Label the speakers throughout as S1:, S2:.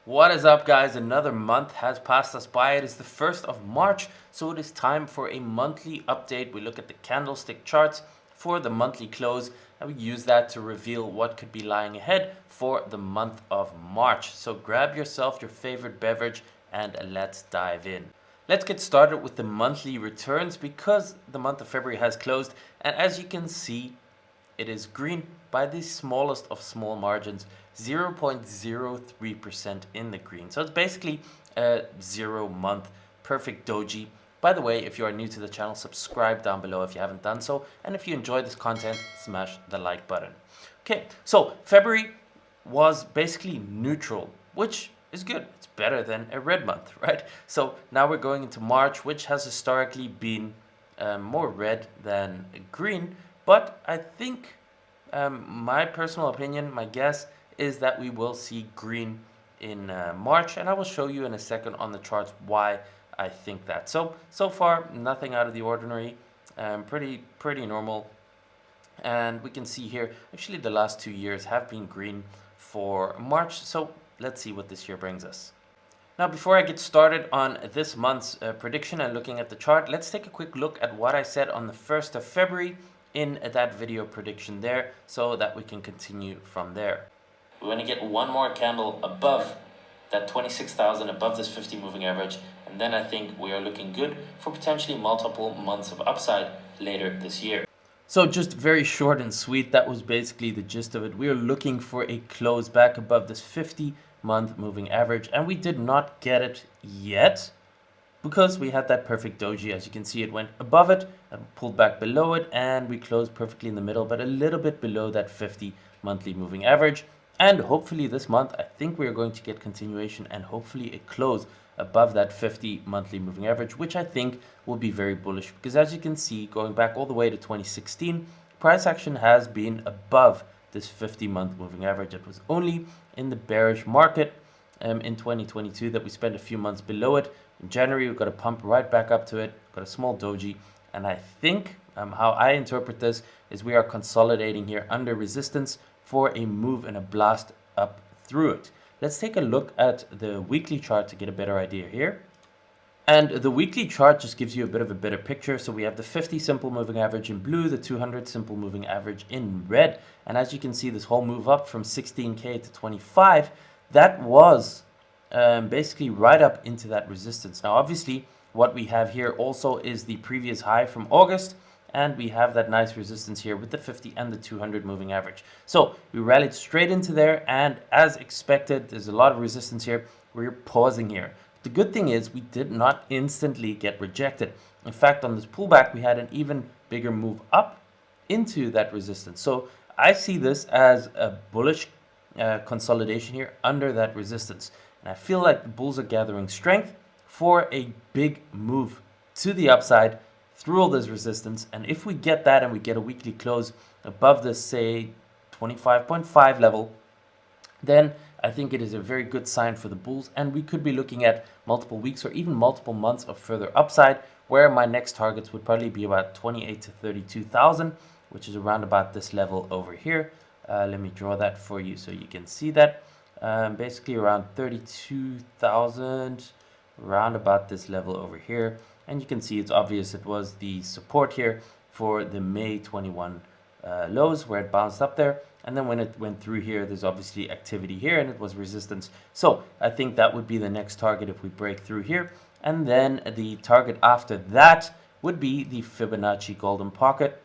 S1: What is up, guys? Another month has passed us by. It is the 1st of March, so it is time for a monthly update. We look at the candlestick charts for the monthly close, and we use that to reveal what could be lying ahead for the month of March. So grab yourself your favorite beverage and let's dive in. Let's get started with the monthly returns because the month of February has closed, and as you can see, it is green by the smallest of small margins, 0.03% in the green. So it's basically a 0-month perfect doji. By the way, if you are new to the channel, subscribe down below if you haven't done so. And if you enjoy this content, smash the like button. Okay, so February was basically neutral, which is good. It's better than a red month, right? So now we're going into March, which has historically been more red than green. But I think my personal opinion, my guess, is that we will see green in March. And I will show you in a second on the charts why I think that. So far, nothing out of the ordinary. Pretty normal. And we can see here, actually the last 2 years have been green for March. So let's see what this year brings us. Now, before I get started on this month's prediction and looking at the chart, let's take a quick look at what I said on the 1st of February in that video prediction there, so that we can continue from there. We want to get one more candle above that 26,000, above this 50 moving average, and then I think we are looking good for potentially multiple months of upside later this year. So just very short and sweet, that was basically the gist of it. We are looking for a close back above this 50-month moving average, and we did not get it yet, because we had that perfect doji. As you can see, it went above it and pulled back below it, and we closed perfectly in the middle, but a little bit below that 50 monthly moving average. And hopefully this month, I think we are going to get continuation and hopefully a close above that 50 monthly moving average, which I think will be very bullish, because as you can see, going back all the way to 2016, price action has been above this 50-month moving average. It was only in the bearish market in 2022 that we spent a few months below it. In January, we got a pump right back up to it, got a small doji, and I think how I interpret this is we are consolidating here under resistance for a move and a blast up through it. Let's take a look at the weekly chart to get a better idea here. And the weekly chart just gives you a bit of a better picture. So we have the 50 simple moving average in blue, the 200 simple moving average in red. And as you can see, this whole move up from 16K to 25, that was basically right up into that resistance. Now, obviously, what we have here also is the previous high from August, and we have that nice resistance here with the 50 and the 200 moving average. So we rallied straight into there, and as expected, there's a lot of resistance here. We're pausing here. The good thing is we did not instantly get rejected. In fact, on this pullback, we had an even bigger move up into that resistance. So I see this as a bullish consolidation here under that resistance. And I feel like the bulls are gathering strength for a big move to the upside through all this resistance. And if we get that and we get a weekly close above this, say, 25.5 level, then I think it is a very good sign for the bulls. And we could be looking at multiple weeks or even multiple months of further upside, where my next targets would probably be about 28 to 32,000, which is around about this level over here. Let me draw that for you so you can see that. Basically around 32,000, around about this level over here. And you can see it's obvious it was the support here for the May 21 lows, where it bounced up there. And then when it went through here, there's obviously activity here, and it was resistance. So I think that would be the next target if we break through here. And then the target after that would be the Fibonacci golden pocket.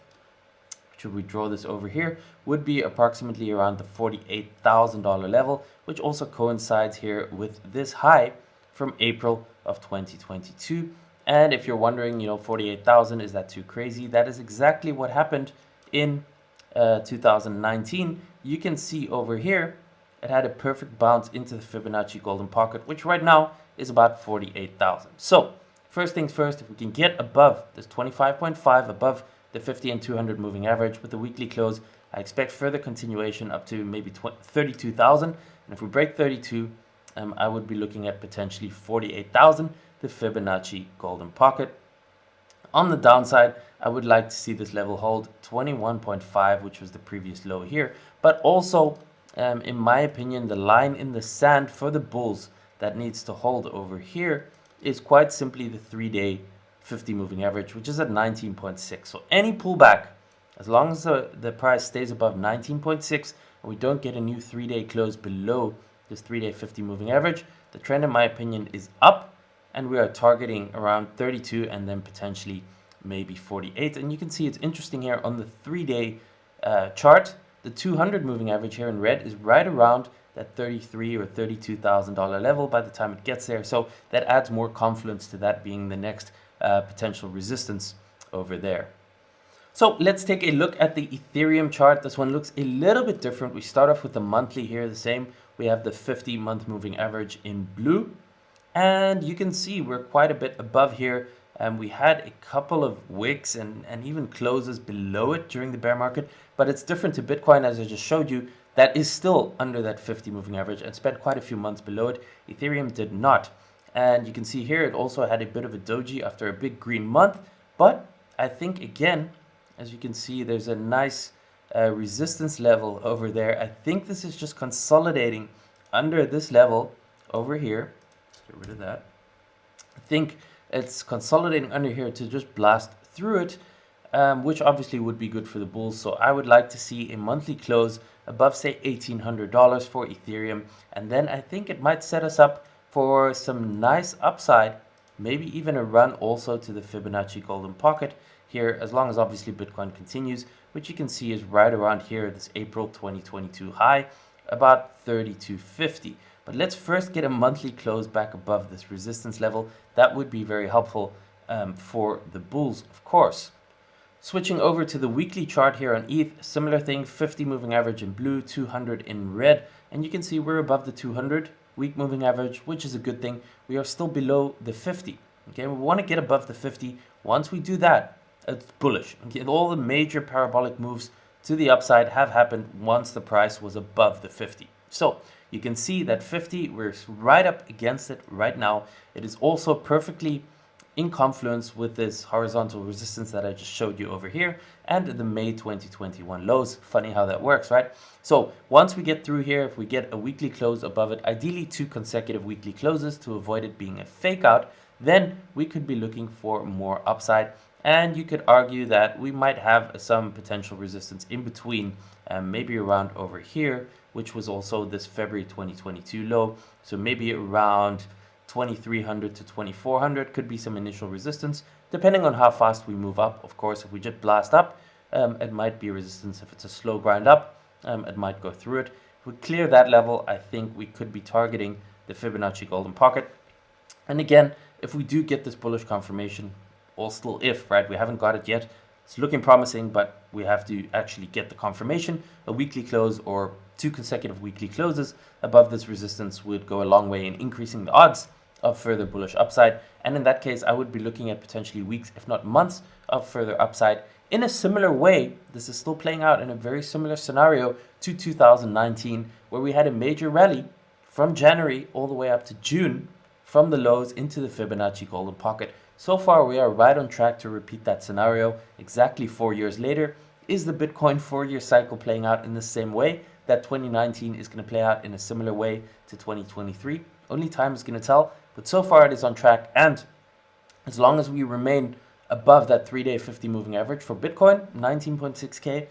S1: Should we draw this over here, would be approximately around the $48,000 level, which also coincides here with this high from April of 2022. And if you're wondering, 48,000, is that too crazy? That is exactly what happened in 2019. You can see over here, it had a perfect bounce into the Fibonacci golden pocket, which right now is about 48,000. So first things first, if we can get above this 25.5, above the 50 and 200 moving average with the weekly close, I expect further continuation up to maybe 32,000. And if we break 32, I would be looking at potentially 48,000, the Fibonacci golden pocket. On the downside, I would like to see this level hold 21.5, which was the previous low here, but also in my opinion, the line in the sand for the bulls that needs to hold over here is quite simply the 3-day 50 moving average, which is at 19.6. So any pullback, as long as the price stays above 19.6 and we don't get a new 3-day close below this 3-day 50 moving average, the trend in my opinion is up, and we are targeting around 32 and then potentially maybe 48. And you can see it's interesting here on the 3-day chart. The 200 moving average here in red is right around that $33,000 or $32,000 level by the time it gets there. So that adds more confidence to that being the next potential resistance over there. So let's take a look at the Ethereum chart. This one looks a little bit different. We start off with the monthly here, the same. We have the 50-month moving average in blue. And you can see we're quite a bit above here. We had a couple of wicks and even closes below it during the bear market. But it's different to Bitcoin, as I just showed you. That is still under that 50 moving average and spent quite a few months below it. Ethereum did not. And you can see here it also had a bit of a doji after a big green month. But I think, again, as you can see, there's a nice resistance level over there. I think this is just consolidating under this level over here. Let's get rid of that. I think it's consolidating under here to just blast through it, which obviously would be good for the bulls. So I would like to see a monthly close above, say, $1,800 for Ethereum. And then I think it might set us up for some nice upside, maybe even a run also to the Fibonacci golden pocket here, as long as obviously Bitcoin continues, which you can see is right around here, this April 2022 high, about 3250. But let's first get a monthly close back above this resistance level. That would be very helpful for the bulls, of course. Switching over to the weekly chart here on ETH, similar thing, 50 moving average in blue, 200 in red, and you can see we're above the 200 week moving average, which is a good thing. We are still below the 50. Okay, we want to get above the 50. Once we do that, it's bullish. Okay, all the major parabolic moves to the upside have happened once the price was above the 50. So you can see that 50, we're right up against it right now. It is also perfectly in confluence with this horizontal resistance that I just showed you over here and the May 2021 lows. Funny how that works, right? So once we get through here, if we get a weekly close above it, ideally 2 consecutive weekly closes to avoid it being a fake out, then we could be looking for more upside. And you could argue that we might have some potential resistance in between, maybe around over here, which was also this February 2022 low. So maybe around 2300 to 2400 could be some initial resistance, depending on how fast we move up. Of course, if we just blast up, it might be resistance. If it's a slow grind up, it might go through it. If we clear that level, I think we could be targeting the Fibonacci golden pocket. And again, if we do get this bullish confirmation, all still if, right? We haven't got it yet. It's looking promising, but we have to actually get the confirmation. A weekly close or 2 consecutive weekly closes above this resistance would go a long way in increasing the odds of further bullish upside. And in that case, I would be looking at potentially weeks, if not months, of further upside. In a similar way, this is still playing out in a very similar scenario to 2019, where we had a major rally from January all the way up to June, from the lows into the Fibonacci golden pocket. So far, we are right on track to repeat that scenario exactly 4 years later. Is the Bitcoin 4-year cycle playing out in the same way that 2019 is going to play out in a similar way to 2023? Only time is going to tell, but so far it is on track. And as long as we remain above that 3-day 50 moving average for Bitcoin, 19.6K,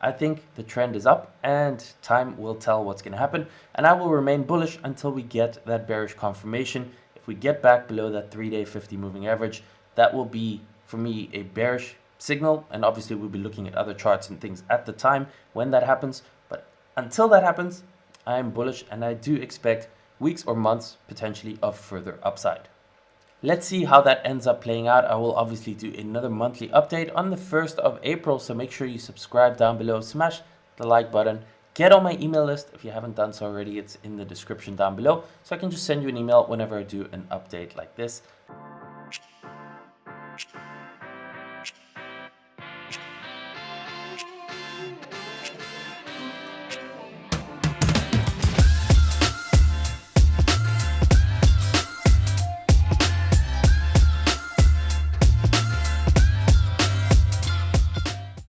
S1: I think the trend is up and time will tell what's going to happen. And I will remain bullish until we get that bearish confirmation. If we get back below that 3-day 50 moving average, that will be, for me, a bearish signal. And obviously, we'll be looking at other charts and things at the time when that happens. But until that happens, I am bullish and I do expect weeks or months potentially of further upside. Let's see how that ends up playing out. I will obviously do another monthly update on the 1st of April. So make sure you subscribe down below, smash the like button. Get on my email list if you haven't done so already. It's in the description down below. So I can just send you an email whenever I do an update like this.